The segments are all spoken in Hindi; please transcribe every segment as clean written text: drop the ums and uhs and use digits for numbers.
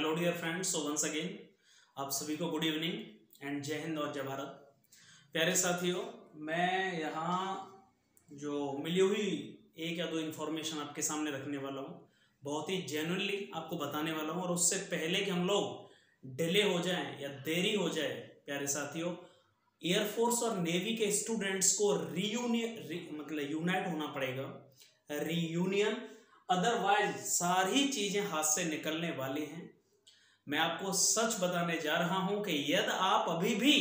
Hello dear friends, so once again आप सभी को गुड इवनिंग एंड जय हिंद और जय भारत। प्यारे साथियों, मैं यहाँ जो मिली हुई एक या दो इन्फॉर्मेशन आपके सामने रखने वाला हूँ, बहुत ही जेन्युइनली आपको बताने वाला हूँ। और उससे पहले कि हम लोग डिले हो जाएं या देरी हो जाए, प्यारे साथियों, एयरफोर्स और नेवी के स्टूडेंट्स को मतलब यूनाइट होना पड़ेगा, रीयूनियन, अदरवाइज सारी चीजें हाथ से निकलने वाली हैं। मैं आपको सच बताने जा रहा हूं कि यदि आप अभी भी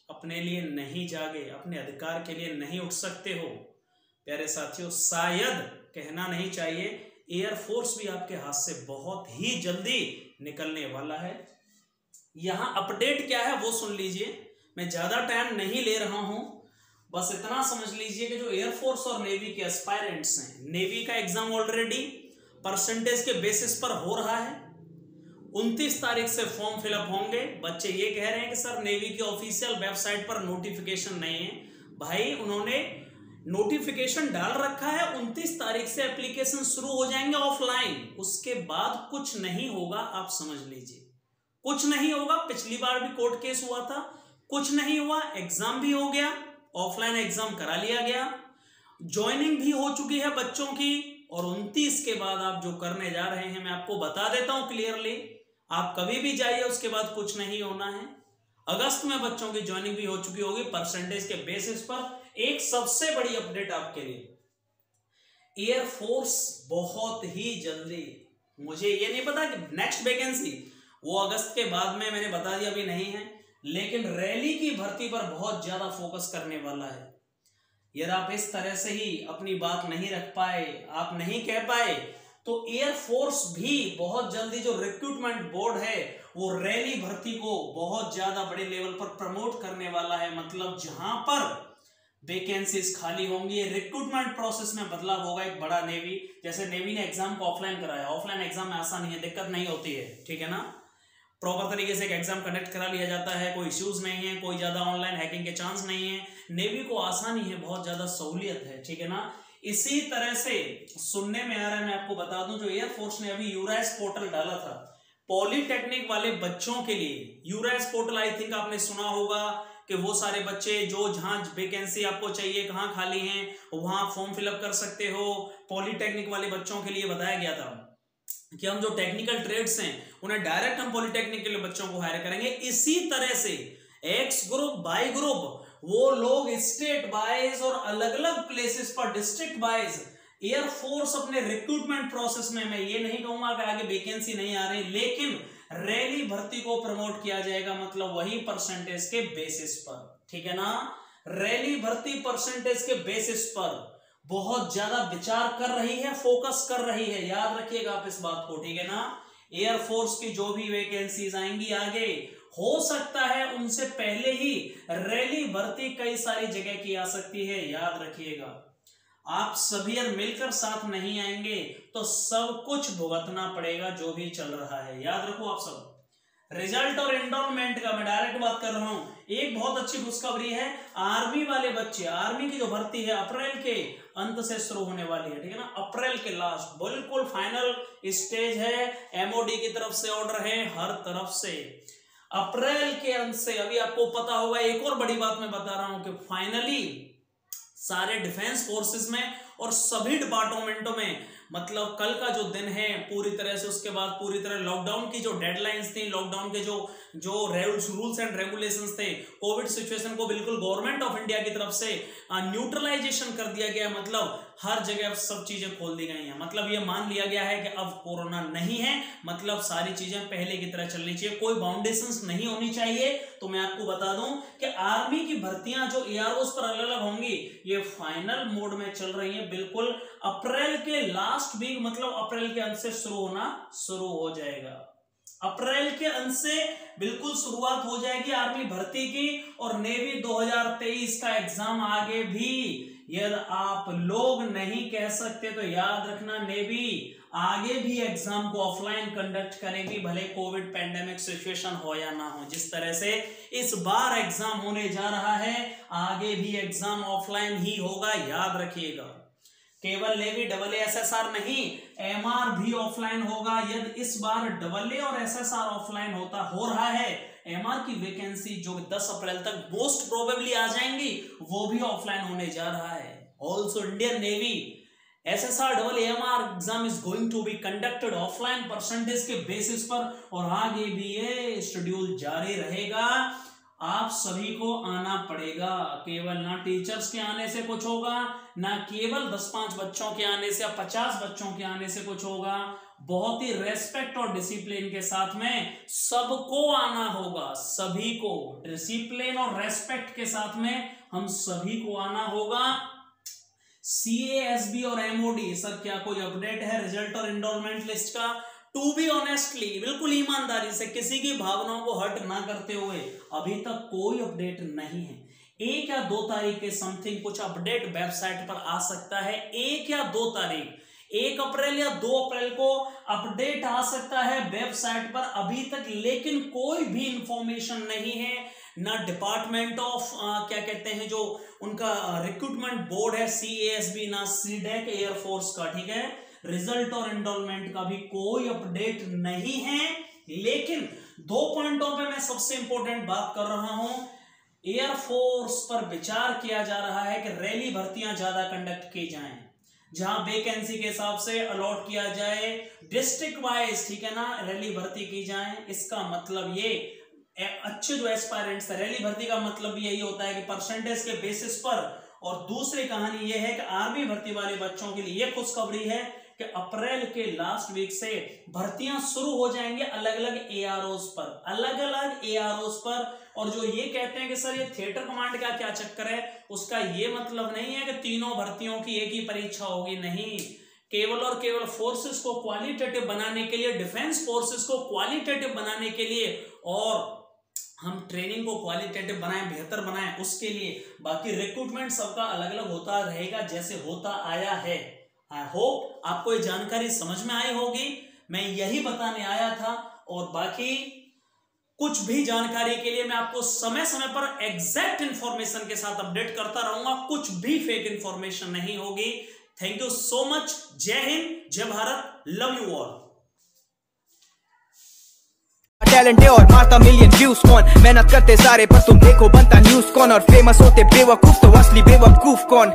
अपने लिए नहीं जागे, अपने अधिकार के लिए नहीं उठ सकते हो, प्यारे साथियों, शायद कहना नहीं चाहिए, एयरफोर्स भी आपके हाथ से बहुत ही जल्दी निकलने वाला है। यहां अपडेट क्या है वो सुन लीजिए। मैं ज्यादा टाइम नहीं ले रहा हूं, बस इतना समझ लीजिए कि जो एयरफोर्स और नेवी के एस्पायरेंट्स हैं, नेवी का एग्जाम ऑलरेडी परसेंटेज के बेसिस पर हो रहा है। 29 तारीख से फॉर्म फिलअप होंगे। बच्चे ये कह रहे हैं कि सर नेवी की ऑफिशियल वेबसाइट पर नोटिफिकेशन नहीं है। भाई, उन्होंने नोटिफिकेशन डाल रखा है, 29 तारीख से एप्लीकेशन शुरू हो जाएंगे ऑफलाइन। उसके बाद कुछ नहीं होगा, आप समझ लीजिए, कुछ नहीं होगा। पिछली बार भी कोर्ट केस हुआ था, कुछ नहीं हुआ, एग्जाम भी हो गया, ऑफलाइन एग्जाम करा लिया गया, ज्वाइनिंग भी हो चुकी है बच्चों की। और 29 के बाद आप जो करने जा रहे हैं, मैं आपको बता देता हूं क्लियरली, आप कभी भी जाइए, उसके बाद कुछ नहीं होना है। अगस्त में बच्चों की ज्वाइनिंग भी हो चुकी होगी परसेंटेज के बेसिस पर। एक सबसे बड़ी अपडेट आपके लिए, एयरफोर्स बहुत ही जल्दी, मुझे ये नहीं पता कि नेक्स्ट वैकेंसी वो अगस्त के बाद में, मैंने बता दिया अभी नहीं है, लेकिन रैली की भर्ती पर बहुत ज्यादा फोकस करने वाला है। यदि आप इस तरह से ही अपनी बात नहीं रख पाए, आप नहीं कह पाए, तो एयरफोर्स भी बहुत जल्दी, जो रिक्रूटमेंट बोर्ड है, वो रैली भर्ती को बहुत ज्यादा बड़े लेवल पर प्रमोट करने वाला है। मतलब जहां पर वैकेंसीज खाली होंगी, रिक्रूटमेंट प्रोसेस में बदलाव होगा एक बड़ा। नेवी, जैसे नेवी ने एग्जाम को ऑफलाइन कराया, ऑफलाइन एग्जाम में आसानी है, दिक्कत नहीं होती है, ठीक है ना, प्रॉपर तरीके से एक एग्जाम कंडक्ट करा लिया जाता है, कोई इश्यूज नहीं है, कोई ज्यादा ऑनलाइन हैकिंग के चांस नहीं है, नेवी को आसानी है, बहुत ज्यादा सहूलियत है, ठीक है ना। इसी तरह से सुनने में आ रहा है, मैं आपको बता दूं, जो एयरफोर्स ने अभी यूराइस पोर्टल डाला था पॉलिटेक्निक वाले बच्चों के लिए, यूराइस पोर्टल, आई थिंक आपने सुना होगा कि वो सारे बच्चे जो जहां वैकेंसी आपको चाहिए, कहां खाली हैं, वहां फॉर्म फिलअप कर सकते हो। पॉलिटेक्निक वाले बच्चों के लिए बताया गया था कि हम जो टेक्निकल ट्रेड्स हैं उन्हें डायरेक्ट हम पॉलिटेक्निक के लिए बच्चों को हायर करेंगे। इसी तरह से एक्स ग्रुप, बाई ग्रुप, वो लोग स्टेट वाइज और अलग अलग प्लेसेस पर डिस्ट्रिक्ट वाइज एयरफोर्स अपने रिक्रूटमेंट प्रोसेस में, मैं ये नहीं कहूंगा कि आगे वैकेंसी नहीं आ रही, लेकिन रैली भर्ती को प्रमोट किया जाएगा, मतलब वही परसेंटेज के बेसिस पर, ठीक है ना। रैली भर्ती परसेंटेज के बेसिस पर बहुत ज्यादा विचार कर रही है, फोकस कर रही है, याद रखिएगा आप इस बात को, ठीक है ना। एयरफोर्स की जो भी वैकेंसीज आएंगी आगे, हो सकता है उनसे पहले ही रैली भर्ती कई सारी जगह की आ सकती है, याद रखिएगा। आप सभी अगर मिलकर साथ नहीं आएंगे तो सब कुछ भुगतना पड़ेगा जो भी चल रहा है, याद रखो आप सब। रिजल्ट और एनरोलमेंट का मैं डायरेक्ट बात कर रहा हूं। एक बहुत अच्छी खुशखबरी है, आर्मी वाले बच्चे, आर्मी की जो भर्ती है अप्रैल के अंत से शुरू होने वाली है, ठीक है ना, अप्रैल के लास्ट, बिल्कुल फाइनल स्टेज है। एमओडी की तरफ से ऑर्डर है, हर तरफ से अप्रैल के अंत से। अभी आपको पता होगा, एक और बड़ी बात मैं बता रहा हूं कि फाइनली सारे डिफेंस फोर्सेस में और सभी डिपार्टमेंटों में, मतलब कल का जो दिन है पूरी तरह से, उसके बाद पूरी तरह लॉकडाउन की जो डेडलाइंस थी, लॉकडाउन के जो रूल्स एंड रेगुलेशंस थे, कोविड सिचुएशन को बिल्कुल गवर्नमेंट ऑफ इंडिया की तरफ से न्यूट्रलाइजेशन कर दिया गया। मतलब हर जगह अब सब चीजें खोल दी गई हैं, मतलब ये मान लिया गया है कि अब कोरोना नहीं है, मतलब सारी चीजें पहले की तरह चलनी चाहिए, कोई बाउंडेशंस नहीं होनी चाहिए। तो मैं आपको बता दूं कि आर्मी की भर्तियां जो एआरओस पर अलग अलग होंगी, ये फाइनल मोड में चल रही है, बिल्कुल अप्रैल के लास्ट वीक, मतलब अप्रैल के अंत से शुरू होना शुरू हो जाएगा। अप्रैल के अंत से बिल्कुल शुरुआत हो जाएगी आर्मी भर्ती की। और नेवी 2023 का एग्जाम आगे भी, यदि आप लोग नहीं कह सकते तो याद रखना, नेवी आगे भी एग्जाम को ऑफलाइन कंडक्ट करेगी, भले कोविड पैंडेमिक सिचुएशन हो या ना हो। जिस तरह से इस बार एग्जाम होने जा रहा है, आगे भी एग्जाम ऑफलाइन ही होगा, याद रखिएगा। केवल नेवी AASSR नहीं, MR भी ऑफलाइन होगा। यदि इस बार AA और SSR ऑफलाइन हो रहा है, MR की वैकेंसी जो 10 अप्रैल तक मोस्ट प्रोबेबली आ जाएंगी, वो भी ऑफलाइन होने जा रहा है। Also Indian navy SSR AMR exam is going to be conducted offline percentage के बेसिस पर, और आगे भी ये शेड्यूल जारी रहेगा। आप सभी को आना पड़ेगा। केवल ना टीचर्स के आने से कुछ होगा, ना केवल 10-5 बच्चों के आने से या 50 बच्चों के आने से कुछ होगा। बहुत ही रेस्पेक्ट और डिसिप्लिन के साथ में सबको आना होगा। सभी को डिसिप्लिन और रेस्पेक्ट के साथ में हम सभी को आना होगा। CASB और MOD सर क्या कोई अपडेट है रिजल्ट और एनरोलमेंट लिस्ट का? टू बी ऑनेस्टली, बिल्कुल ईमानदारी से, किसी की भावनाओं को हर्ट ना करते हुए, अभी तक कोई अपडेट नहीं है। 1 या 2 तारीख के समथिंग कुछ अपडेट वेबसाइट पर आ सकता है। 1 या 2 तारीख, 1 अप्रैल या 2 अप्रैल को अपडेट आ सकता है वेबसाइट पर अभी तक, लेकिन कोई भी इंफॉर्मेशन नहीं है। ना डिपार्टमेंट ऑफ क्या कहते हैं जो उनका रिक्रूटमेंट बोर्ड है CASB, ना CDEC एयरफोर्स का, ठीक है, रिजल्ट और एनरोलमेंट का भी कोई अपडेट नहीं है। लेकिन 2 पॉइंटों पे मैं सबसे इंपॉर्टेंट बात कर रहा हूं। एयरफोर्स पर विचार किया जा रहा है कि रैली भर्तियां ज्यादा कंडक्ट की जाएं, जहां वैकेंसी के हिसाब से अलॉट किया जाए, डिस्ट्रिक्ट वाइज, ठीक है ना, रैली भर्ती की जाए। इसका मतलब ये अच्छे जो एस्पायरेंट्स है, रैली भर्ती का मतलब यही होता है कि परसेंटेज के बेसिस पर। और दूसरी कहानी यह है कि आर्मी भर्ती वाले बच्चों के लिए यह खुशखबरी है कि अप्रैल के लास्ट वीक से भर्तियां शुरू हो जाएंगे अलग अलग AROs पर। और जो ये कहते हैं कि सर ये थिएटर कमांड का क्या चक्कर है, उसका ये मतलब नहीं है कि तीनों भर्तियों की एक ही परीक्षा होगी, नहीं। केवल और केवल फोर्सेस को क्वालिटेटिव बनाने के लिए, डिफेंस फोर्सेस को क्वालिटेटिव बनाने के लिए, और हम ट्रेनिंग को क्वालिटेटिव बनाएं, बेहतर बनाएं, उसके लिए। बाकी रिक्रूटमेंट सबका अलग अलग होता रहेगा जैसे होता आया है। आई होप आपको ये जानकारी समझ में आई होगी। मैं यही बताने आया था, और बाकी कुछ भी जानकारी के लिए मैं आपको समय समय पर एग्जैक्ट इंफॉर्मेशन के साथ अपडेट करता रहूंगा। कुछ भी फेक इंफॉर्मेशन नहीं होगी। Thank you so much. जय हिंद, जय Bharat, love you all. Talent है और मारता मिलियन व्यूज कौन, मेहनत करते सारे पर तुम देखो बनता न्यूज कौन, और फेमस होते बेवकूफ तो असली बेवकूफ कौन।